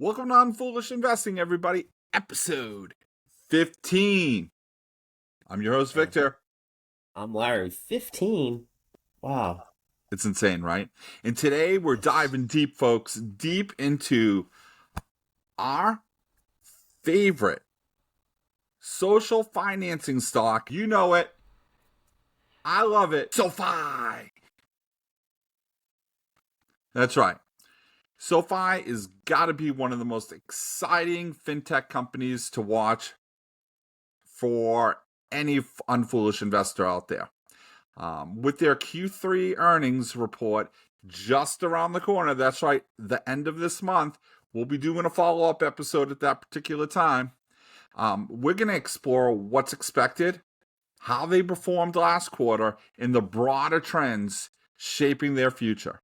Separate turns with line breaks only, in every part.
Welcome to Unfoolish Investing, everybody. Episode 15. I'm your host,
Uh,
Victor.
I'm Larry. 15? Wow.
It's insane, right? And today we're
Yes.
diving deep, folks, deep into our favorite social financing stock. You know it. I love it. SOFI. That's right. SoFi is got to be one of the most exciting fintech companies to watch for any unfoolish investor out there. With their Q3 earnings report just around the corner, that's right, the end of this month, we'll be doing a follow-up episode at that particular time. We're going to explore what's expected, how they performed last quarter, and the broader trends shaping their future.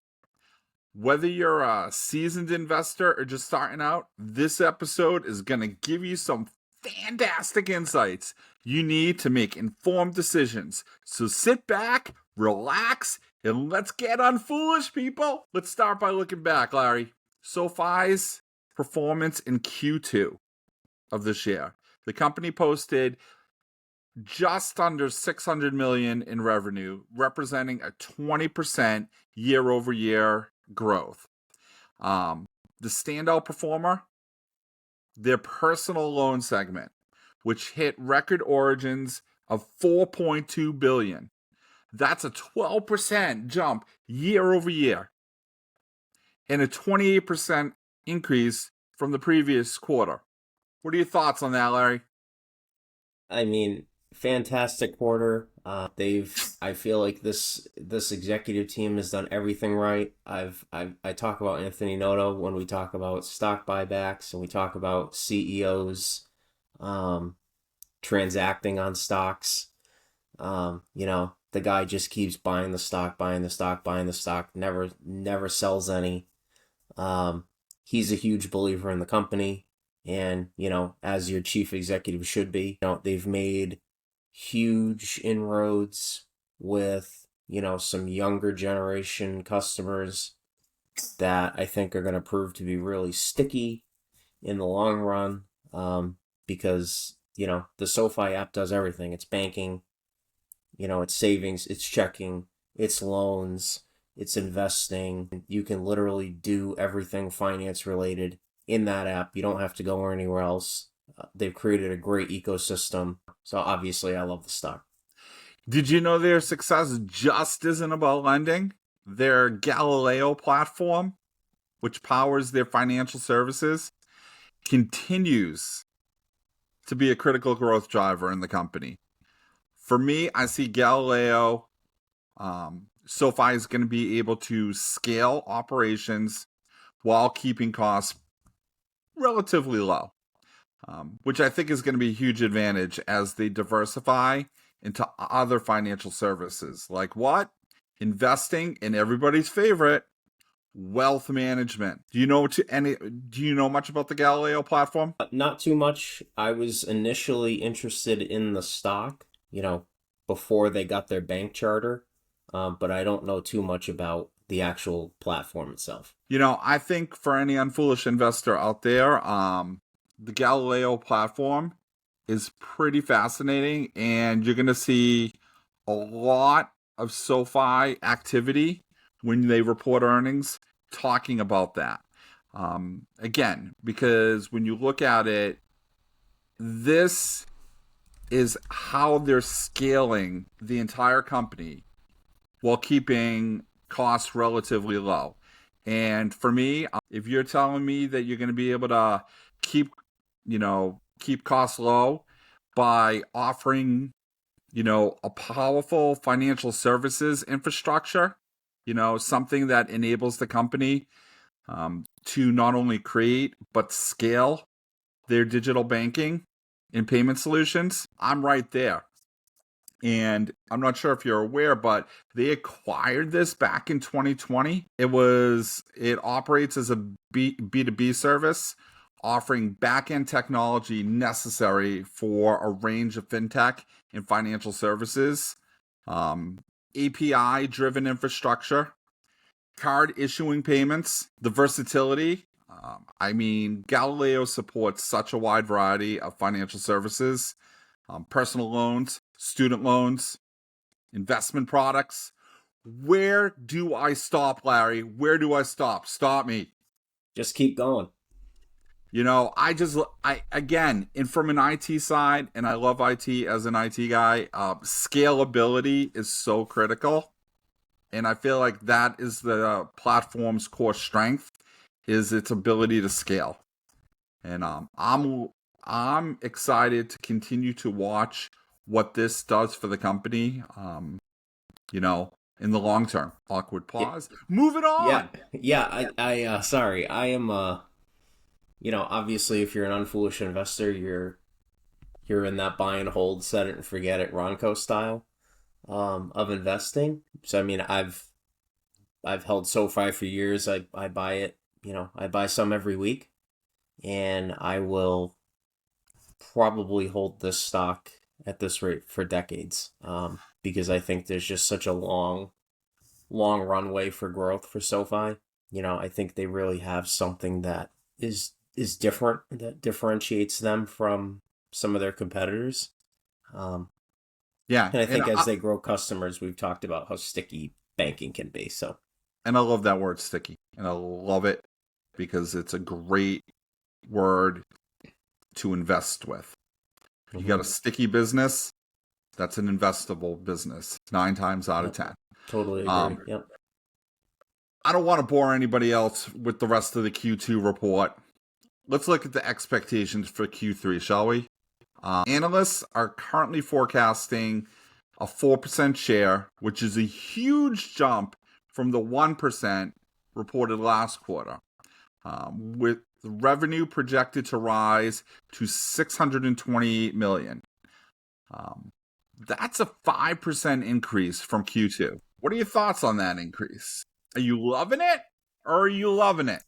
Whether you're a seasoned investor or just starting out, this episode is going to give you some fantastic insights you need to make informed decisions. So sit back, relax, and let's get unfoolish, people. Let's start by looking back, Larry. SoFi's performance in Q2 of this year. The company posted just under $600 million in revenue, representing a 20% year-over-year growth. The standout performer, their personal loan segment, which hit record origins of $4.2 billion. That's a 12% jump year over year and a 28% increase from the previous quarter. What are your thoughts on that, Larry?
I mean, fantastic quarter. I feel like this executive team has done everything right. I talk about Anthony Noto when we talk about stock buybacks and we talk about CEOs um, transacting on stocks. The guy just keeps buying the stock, buying the stock, buying the stock, never sells any. He's a huge believer in the company, and as your chief executive should be. They've made huge inroads with some younger generation customers that I think are going to prove to be really sticky in the long run. Because the SoFi app does everything. It's banking, it's savings, it's checking, it's loans, it's investing. You can literally do everything finance related in that app. You don't have to go anywhere else. They've created a great ecosystem. So obviously, I love the stock.
Did you know their success just isn't about lending? Their Galileo platform, which powers their financial services, continues to be a critical growth driver in the company. For me, I see Galileo. SoFi is going to be able to scale operations while keeping costs relatively low, which I think is going to be a huge advantage as they diversify into other financial services. Like what? Investing in everybody's favorite, wealth management. Do you know much about the Galileo platform?
Not too much. I was initially interested in the stock, before they got their bank charter, but I don't know too much about the actual platform itself.
I think for any unfoolish investor out there, the Galileo platform is pretty fascinating, and you're going to see a lot of SoFi activity when they report earnings talking about that. Again, because when you look at it, this is how they're scaling the entire company while keeping costs relatively low. And for me, if you're telling me that you're going to be able to keep, keep costs low by offering, a powerful financial services infrastructure, something that enables the company to not only create but scale their digital banking and payment solutions, I'm right there. And I'm not sure if you're aware, but they acquired this back in 2020. It operates as a B2B service, offering back-end technology necessary for a range of fintech and financial services, API-driven infrastructure, card issuing payments, the versatility I mean, Galileo supports such a wide variety of financial services, personal loans, student loans, investment products. Where do I stop, Larry? Where do I stop? Stop me.
Just keep going.
You know, again, and from an IT side, and I love IT as an IT guy, scalability is so critical. And I feel like that is the platform's core strength, is its ability to scale. And I'm excited to continue to watch what this does for the company. You know, in the long term. Awkward
Yeah,
pause. Moving
yeah,
on.
yeah. Sorry, I am. Obviously, if you're an unfoolish investor, you're in that buy and hold, set it and forget it, Ronco style of investing. So I mean, I've held SoFi for years. I buy it. I buy some every week, and I will probably hold this stock at this rate for decades. Because I think there's just such a long runway for growth for SoFi. I think they really have something that is different, that differentiates them from some of their competitors. Um,
Yeah,
and I think as they grow customers, we've talked about how sticky banking can be. So
and I love that word sticky. And I love it because it's a great word to invest with. If you got a sticky business, that's an investable business 9 times out of
yep,
10.
totally agree.
Um,
Yep.
I don't want to bore anybody else with the rest of the Q2 report. Let's look at the expectations for Q3, shall we? Analysts are currently forecasting a 4% share, which is a huge jump from the 1% reported last quarter, with the revenue projected to rise to $628 million. That's a 5% increase from Q2. What are your thoughts on that increase? Are you loving it or are you loving it?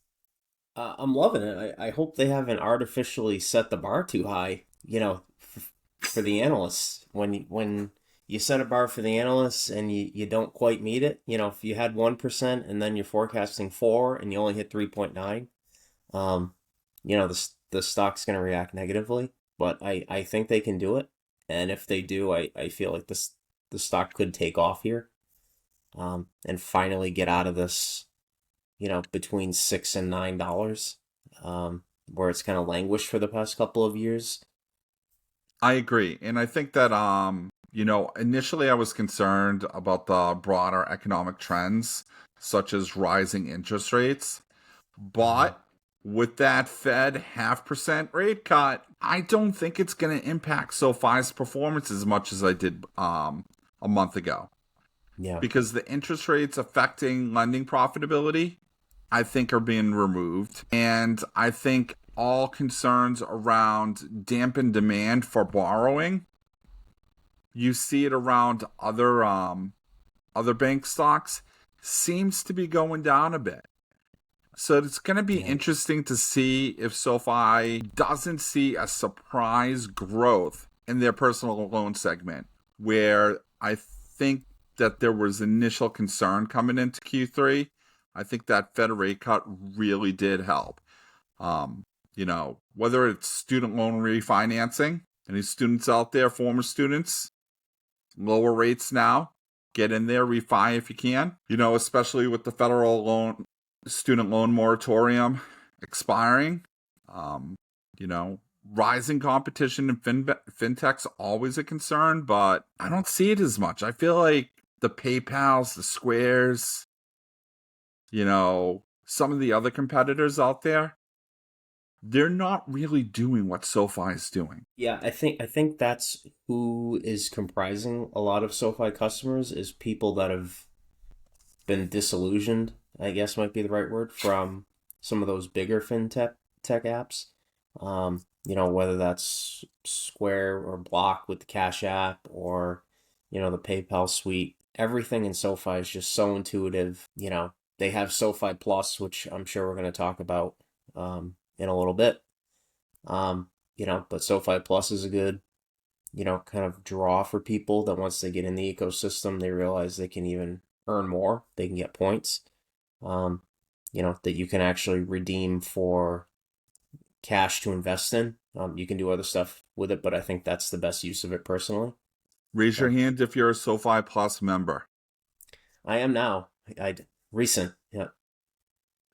I'm loving it. I hope they haven't artificially set the bar too high, for the analysts. When you set a bar for the analysts and you don't quite meet it, if you had 1% and then you're forecasting 4 and you only hit 3.9, the stock's going to react negatively. But I think they can do it. And if they do, I feel like the stock could take off here, and finally get out of this, between $6 and $9, where it's kind of languished for the past couple of years.
I agree. And I think that initially I was concerned about the broader economic trends such as rising interest rates, but with that Fed 0.5% rate cut, I don't think it's going to impact SoFi's performance as much as I did a month ago.
Yeah.
Because the interest rates affecting lending profitability, I think, are being removed. And I think all concerns around dampened demand for borrowing, you see it around other bank stocks, seems to be going down a bit. So it's going to be
Yeah.
interesting to see if SoFi doesn't see a surprise growth in their personal loan segment, where I think that there was initial concern coming into Q3. I think that Fed rate cut really did help. Whether it's student loan refinancing, any students out there, former students, lower rates now, get in there, refi if you can, especially with the federal student loan moratorium expiring. Um, Rising competition in fintech's always a concern, but I don't see it as much. I feel like the PayPals, the Squares, some of the other competitors out there, they're not really doing what SoFi is doing.
Yeah, I think that's who is comprising a lot of SoFi customers, is people that have been disillusioned, I guess might be the right word, from some of those bigger fintech tech apps. Whether that's Square or Block with the Cash App, or the PayPal suite. Everything in SoFi is just so intuitive. They have SoFi Plus, which I'm sure we're going to talk about in a little bit. But SoFi Plus is a good, kind of draw for people that once they get in the ecosystem, they realize they can even earn more. They can get points. that you can actually redeem for cash to invest in. You can do other stuff with it, but I think that's the best use of it personally.
Raise your
So
hand if you're a SoFi Plus member.
I am now. Recent. Yeah.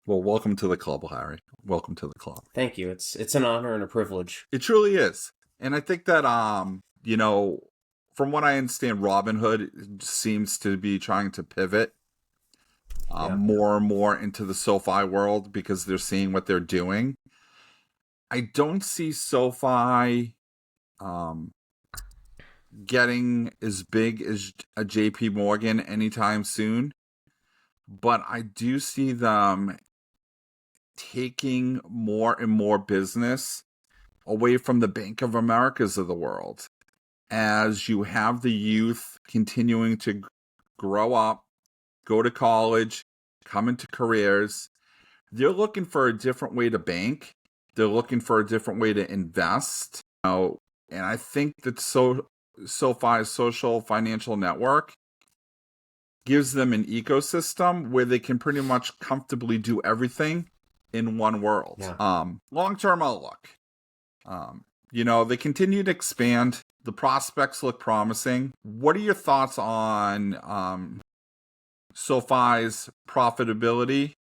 Well, welcome to the club, Larry. Welcome to the club.
Thank you. It's an honor and a privilege.
It truly is. And I think that from what I understand, Robinhood seems to be trying to pivot
Yeah.
more and more into the SoFi world because they're seeing what they're doing. I don't see SoFi um, getting as big as a JP Morgan anytime soon, but I do see them taking more and more business away from the Bank of Americas of the world as you have the youth continuing to grow up, go to college, come into careers. They're looking for a different way to bank. They're looking for a different way to invest. And I think that SoFi's social financial network gives them an ecosystem where they can pretty much comfortably do everything in one world.
Yeah.
Long-term outlook. They continue to expand. The prospects look promising. What are your thoughts on SoFi's profitability,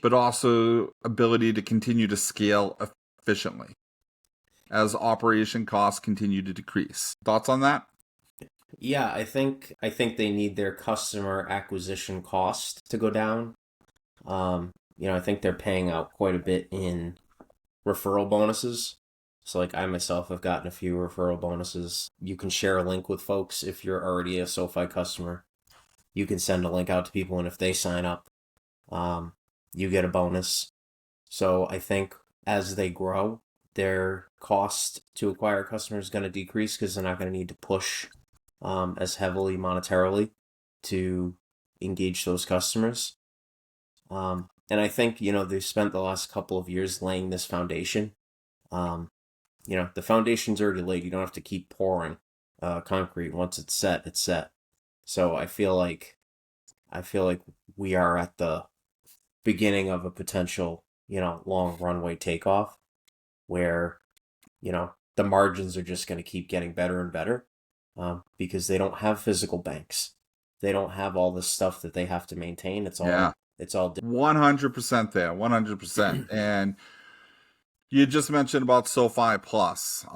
but also ability to continue to scale efficiently as operation costs continue to decrease? Thoughts on that?
Yeah, I think they need their customer acquisition cost to go down. I think they're paying out quite a bit in referral bonuses. So like I myself have gotten a few referral bonuses. You can share a link with folks if you're already a SoFi customer. You can send a link out to people, and if they sign up, um, you get a bonus. So I think as they grow, their cost to acquire customers is going to decrease because they're not going to need to push as heavily monetarily to engage those customers. And I think, they've spent the last couple of years laying this foundation. Um, the foundation's already laid. You don't have to keep pouring concrete. Once it's set, it's set. So I feel like we are at the beginning of a potential, long runway takeoff where, the margins are just going to keep getting better and better because they don't have physical banks. They don't have all this stuff that they have to maintain.
Yeah.
It's all
100% there, 100%. And you just mentioned about SoFi Plus.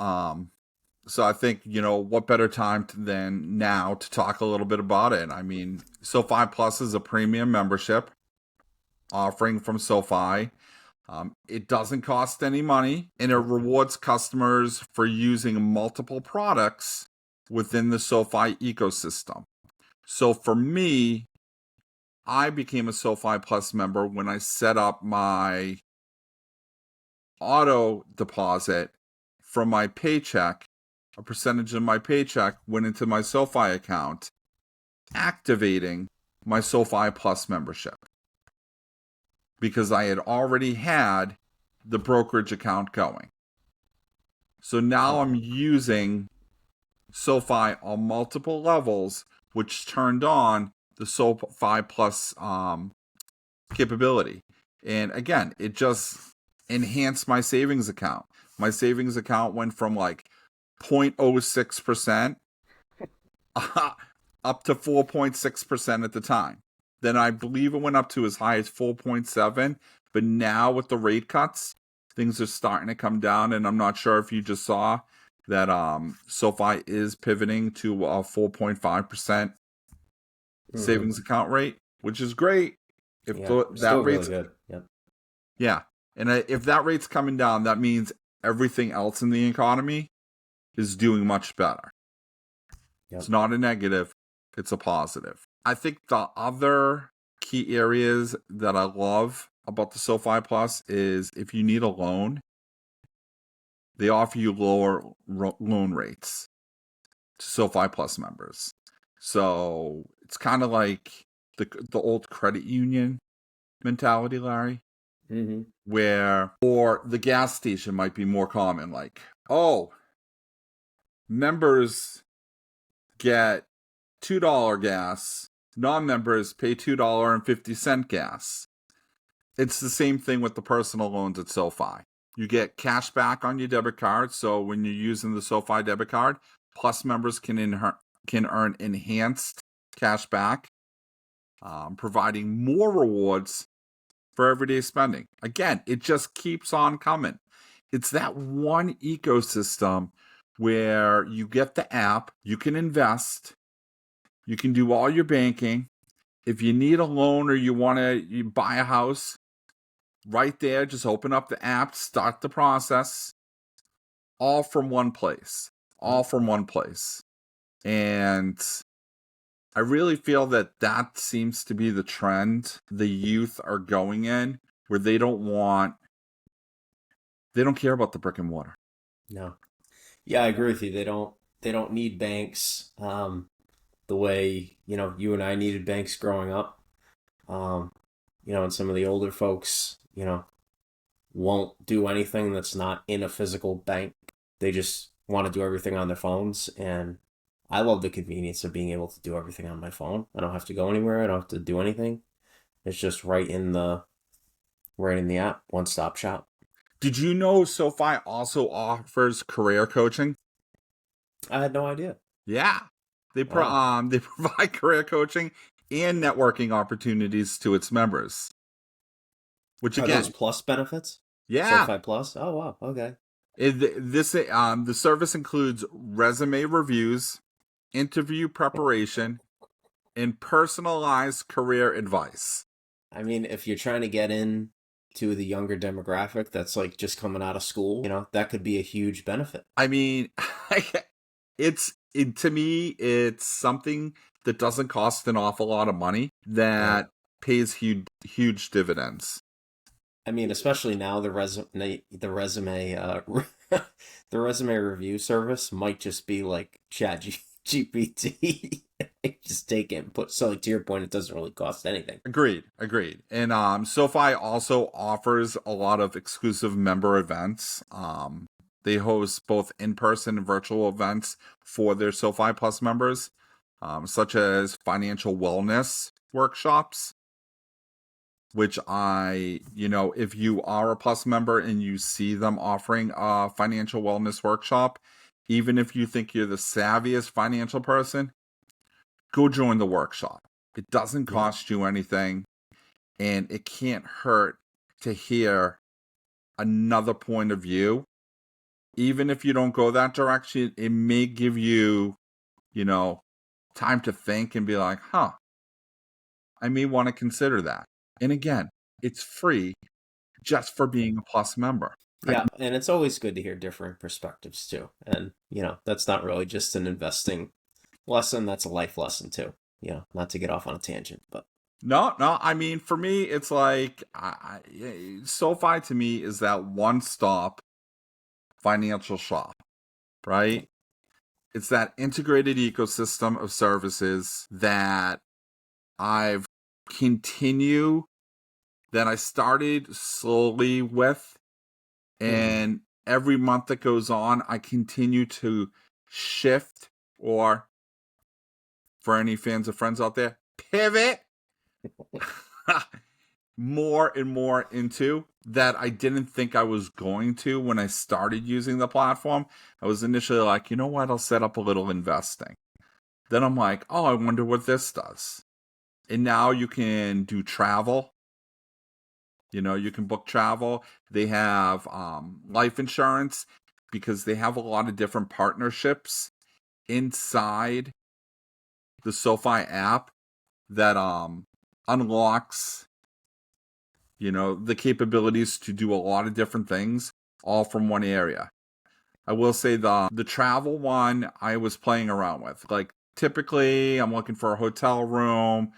So I think, what better time than now to talk a little bit about it? I mean, SoFi Plus is a premium membership offering from SoFi. It doesn't cost any money, and it rewards customers for using multiple products within the SoFi ecosystem. So for me, I became a SoFi Plus member when I set up my auto deposit from my paycheck. A percentage of my paycheck went into my SoFi account, activating my SoFi Plus membership because I had already had the brokerage account going. So now I'm using SoFi on multiple levels, which turned on the SoFi Plus capability. And again, it just enhanced my savings account. My savings account went from like 0.06% up to 4.6% at the time. Then I believe it went up to as high as 4.7. But now with the rate cuts, things are starting to come down. And I'm not sure if you just saw that SoFi is pivoting to a 4.5% savings account rate, which is great. If
still really good. Yep.
Yeah. And if that rate's coming down, that means everything else in the economy is doing much better.
Yep.
It's not a negative, it's a positive. I think the other key areas that I love about the SoFi Plus is if you need a loan, they offer you lower loan rates to SoFi Plus members. So it's kind of like the old credit union mentality, Larry.
Mm-hmm.
Where, or the gas station might be more common, like, oh, members get $2 gas, non-members pay $2.50 gas. It's the same thing with the personal loans at SoFi. You get cash back on your debit card. So when you're using the SoFi debit card, Plus members can earn enhanced cash back, providing more rewards for everyday spending. Again, it just keeps on coming. It's that one ecosystem where you get the app, you can invest, you can do all your banking. If you need a loan or you want to buy a house, right there, just open up the app, start the process, all from one place. All from one place. And I really feel that that seems to be the trend the youth are going in, where they don't care about the brick and mortar.
No. Yeah, I agree with you. They don't need banks the way, you and I needed banks growing up. Um, and some of the older folks, won't do anything that's not in a physical bank. They just want to do everything on their phones. And I love the convenience of being able to do everything on my phone. I don't have to go anywhere. I don't have to do anything. It's just right in the app, one stop shop.
Did you know SoFi also offers career coaching?
I had no idea.
Yeah.
Wow.
They provide career coaching and networking opportunities to its members. Which
Are those
again,
plus benefits?
yeah,
SoFi Plus? Oh, wow. Okay.
the service includes resume reviews, interview preparation, and personalized career advice.
I mean, if you're trying to get in to the younger demographic that's like just coming out of school, that could be a huge benefit.
I mean, to me, it's something that doesn't cost an awful lot of money
Right.
that pays huge dividends.
I mean, especially now the resume review service might just be like Chat GPT. Just take it and put. So, like, to your point, it doesn't really cost anything.
Agreed. And SoFi also offers a lot of exclusive member events. They host both in-person and virtual events for their SoFi Plus members, such as financial wellness workshops, which if you are a Plus member and you see them offering a financial wellness workshop, even if you think you're the savviest financial person, go join the workshop. It doesn't
Yeah.
cost you anything, and it can't hurt to hear another point of view. Even if you don't go that direction, it may give you, time to think and be like, huh, I may want to consider that. And again, it's free just for being a Plus member.
Yeah, and it's always good to hear different perspectives too. And, that's not really just an investing lesson, that's a life lesson too. Not to get off on a tangent, but
No. I mean, for me, it's like SoFi to me is that one-stop financial shop, right? It's that integrated ecosystem of services that I've continue that I started slowly with, and every month that goes on, I continue to shift, or for any fans of Friends out there, pivot more and more into that I didn't think I was going to when I started using the platform. I was initially like, you know what, I'll set up a little investing. Then I'm like, oh, I wonder what this does. And now you can do travel. You can book travel. They have life insurance because they have a lot of different partnerships inside the SoFi app that unlocks, the capabilities to do a lot of different things all from one area. I will say the travel one I was playing around with. Like typically I'm looking for a hotel room,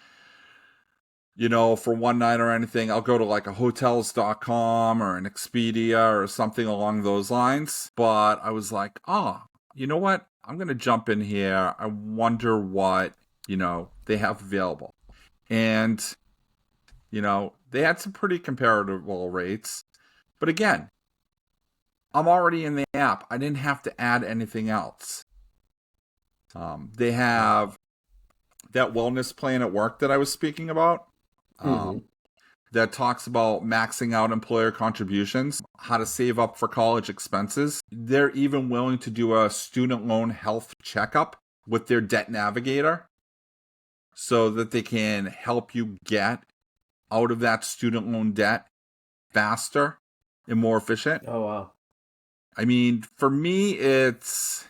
for one night or anything. I'll go to like a hotels.com or an Expedia or something along those lines. But I was like, oh, you know what? I'm going to jump in here. I wonder what, they have available. And, they had some pretty comparable rates. But again, I'm already in the app. I didn't have to add anything else. They have that wellness plan at work that I was speaking about.
mm-hmm.
that talks about maxing out employer contributions, how to save up for college expenses. They're even willing to do a student loan health checkup with their debt navigator so that they can help you get out of that student loan debt faster and more efficient.
Oh, wow.
I mean, for me, it's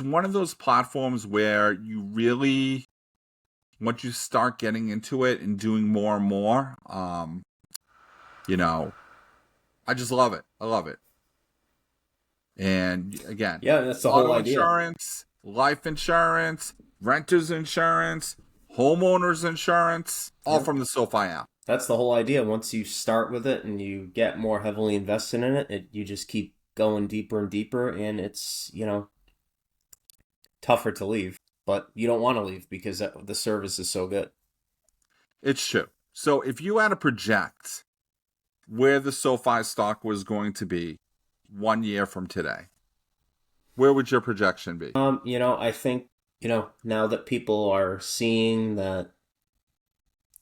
one of those platforms where you really, once you start getting into it and doing more and more, you know, I just love it. I love it. And again,
Yeah, that's the whole
auto
idea.
insurance, life insurance, renters insurance, homeowners insurance, all
Yep.
from the SoFi app.
That's the whole idea. Once you start with it and you get more heavily invested in it, you just keep going deeper and deeper, and it's, tougher to leave. But you don't want to leave because the service is so good.
It's true. So if you had to project where the SoFi stock was going to be 1 year from today, where would your projection be?
I think, now that people are seeing that,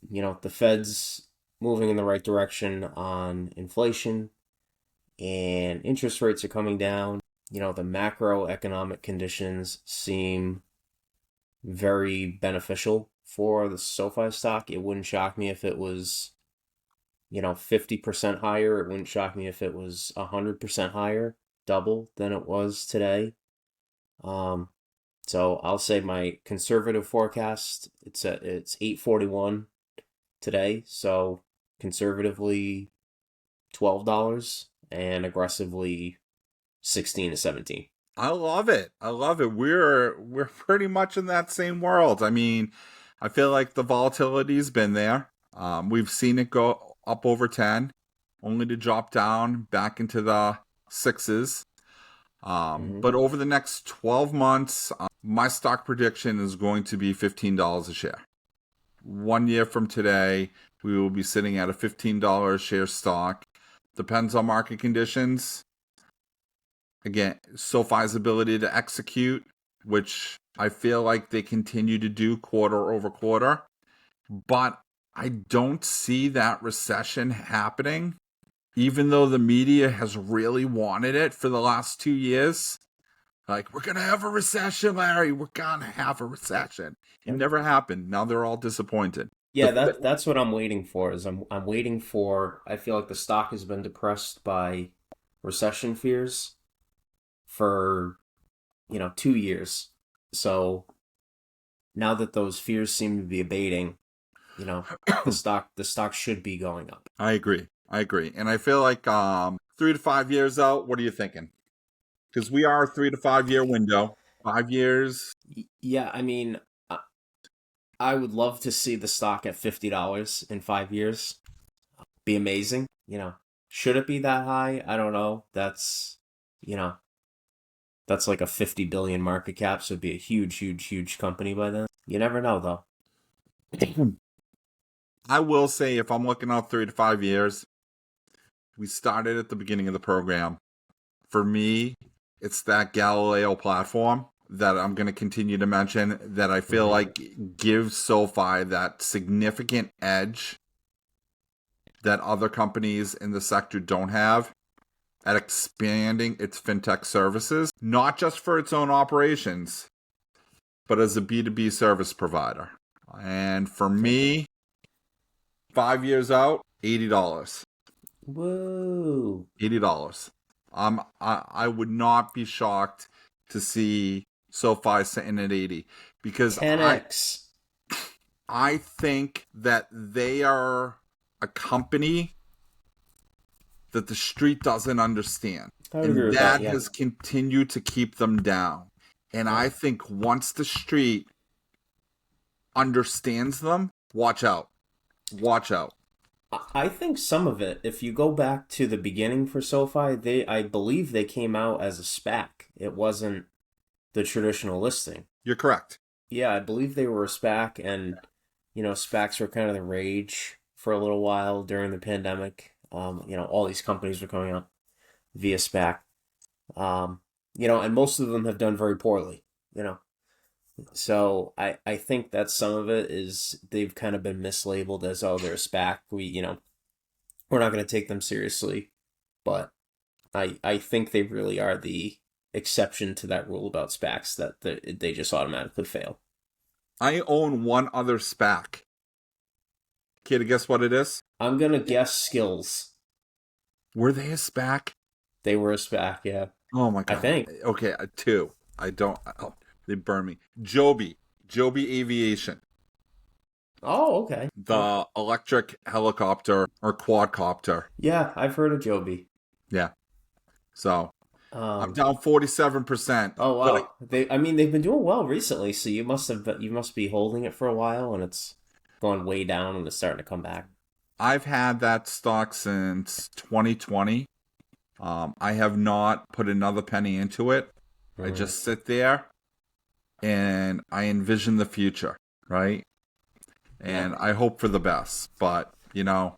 the Fed's moving in the right direction on inflation and interest rates are coming down, the macroeconomic conditions seem very beneficial for the SoFi stock. It wouldn't shock me if it was, 50% higher. It wouldn't shock me if it was 100% higher, double than it was today. Um, so I'll say my conservative forecast, it's 841 today. So conservatively $12 and aggressively 16 to 17.
I love it. I love it. We're pretty much in that same world. I mean, I feel like the volatility's been there. We've seen it go up over 10, only to drop down back into the sixes.
Hmm.
But over the next 12 months, my stock prediction is going to be $15 a share. 1 year from today, we will be sitting at a $15 a share stock. Depends on market conditions. Again, SoFi's ability to execute, which I feel like they continue to do quarter over quarter. But I don't see that recession happening, even though the media has really wanted it for the last 2 years. Like, we're going to have a recession, Larry. We're going to have a recession. It
Yep.
never happened. Now they're all disappointed.
Yeah,
The,
that's what I'm waiting for. Is I'm waiting for. I feel like the stock has been depressed by recession fears for 2 years. So now that those fears seem to be abating, the stock should be going up.
I agree. And I feel like 3 to 5 years out, what are you thinking? Because we are a 3 to 5 year window. 5 years.
Yeah, I mean, I would love to see the stock at $50 in 5 years. Be amazing. Should it be that high? I don't know. You know, that's like a 50 billion market cap, so it'd be a huge, huge, huge company by then. You never know, though.
I will say, if I'm looking out 3 to 5 years, we started at the beginning of the program. For me, it's that Galileo platform that I'm going to continue to mention that I feel
Mhm.
like gives SoFi that significant edge that other companies in the sector don't have at expanding its fintech services, not just for its own operations, but as a B2B service provider. And for
Okay.
me, 5 years out, $80.
Whoa.
$80. I would not be shocked to see SoFi sitting at 80 because
10x.
I think that they are a company that the street doesn't understand.
I would agree
And
with that,
that
yeah.
has continued to keep them down. And
Yeah.
I think once the street understands them, watch out. Watch out.
I think some of it, if you go back to the beginning for SoFi, I believe they came out as a SPAC. It wasn't the traditional listing.
You're correct.
Yeah, I believe they were a SPAC, and SPACs were kind of the rage for a little while during the pandemic. All these companies were coming out via SPAC. And most of them have done very poorly. You know, So I think that some of it is they've kind of been mislabeled as, oh, they're a SPAC. We're not going to take them seriously. But I think they really are the exception to that rule about SPACs that they just automatically fail.
I own one other SPAC. Care to guess what it is?
I'm going to guess Skills.
Were they a SPAC?
They were a SPAC, yeah.
Oh my
I
god.
think.
Okay, two. I don't. Oh, they burn me. Joby Aviation,
Oh, okay.
the electric helicopter or quadcopter.
Yeah, I've heard of Joby.
Yeah. So I'm
Um,
down 47%.
oh
But
wow. I mean, they've been doing well recently, so you must be holding it for a while, and it's gone way down, and it's starting to come back.
I've had that stock since 2020. I have not put another penny into it. I
Mm,
just sit there and I envision the future, right?
yeah,
And I hope for the best. But
yeah,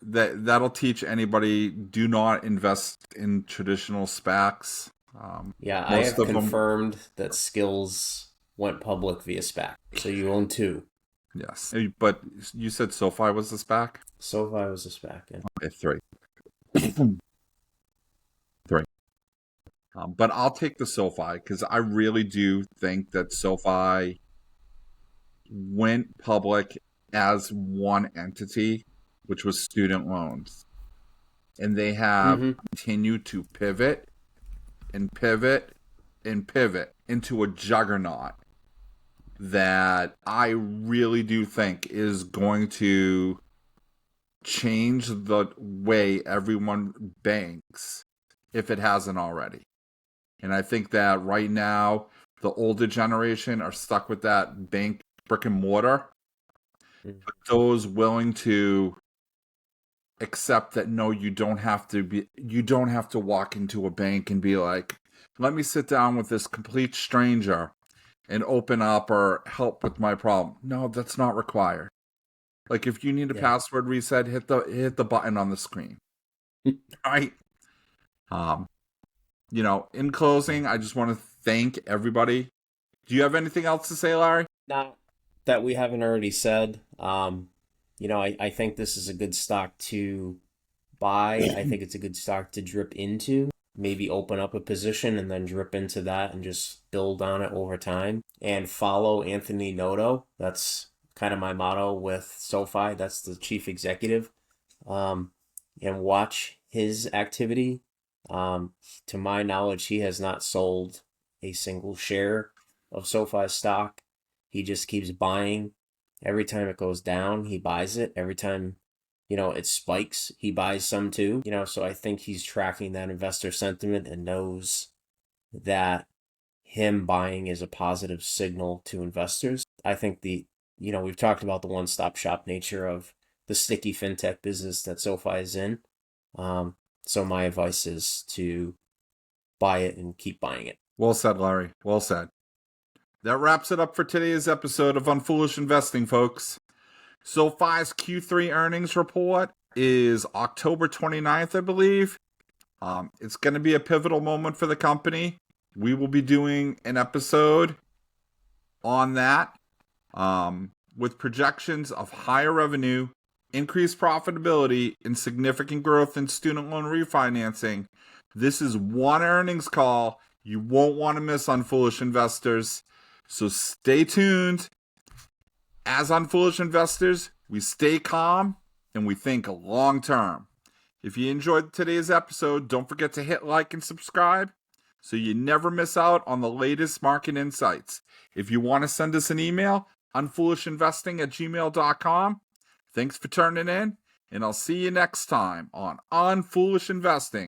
that'll teach anybody: do not invest in traditional SPACs.
yeah. I
Most
have
of them,
confirmed that Skills went public via SPAC, so you own two.
yes. But you said SoFi was the SPAC.
SoFi was a SPAC, yeah.
Okay, three, three. But I'll take the SoFi because I really do think that SoFi went public as one entity, which was student loans. And they have
Mm-hmm.
continued to pivot and pivot and pivot into a juggernaut that I really do think is going to change the way everyone banks if it hasn't already. And I think that right now, the older generation are stuck with that bank brick and mortar. But those willing to accept that no, you don't have to walk into a bank and be like, let me sit down with this complete stranger and open up or help with my problem. No, that's not required. Like if you need a
Yeah.
password reset, hit the button on the screen. Right? Um, in closing, I just want to thank everybody. Do you have anything else to say, Larry?
Not that we haven't already said. I think this is a good stock to buy. I think it's a good stock to drip into. Maybe open up a position and then drip into that and just build on it over time. And follow Anthony Noto. That's kind of my motto with SoFi. That's the chief executive. Um, and watch his activity. To my knowledge, he has not sold a single share of SoFi stock. He just keeps buying. Every time it goes down, he buys it. Every time, it spikes, he buys some too. So I think he's tracking that investor sentiment and knows that him buying is a positive signal to investors. I think we've talked about the one-stop shop nature of the sticky fintech business that SoFi is in. So my advice is to buy it and keep buying it.
Well said, Larry. Well said. That wraps it up for today's episode of Unfoolish Investing, folks. SoFi's Q3 earnings report is October 29th, I believe. It's going to be a pivotal moment for the company. We will be doing an episode on that with projections of higher revenue, increased profitability, and significant growth in student loan refinancing. This is one earnings call you won't want to miss on Foolish Investors. So stay tuned. As on Foolish Investors, we stay calm and we think long term. If you enjoyed today's episode, don't forget to hit like and subscribe so you never miss out on the latest market insights. If you want to send us an email, unfoolishinvesting@gmail.com. Thanks for turning in, and I'll see you next time on Unfoolish Investing.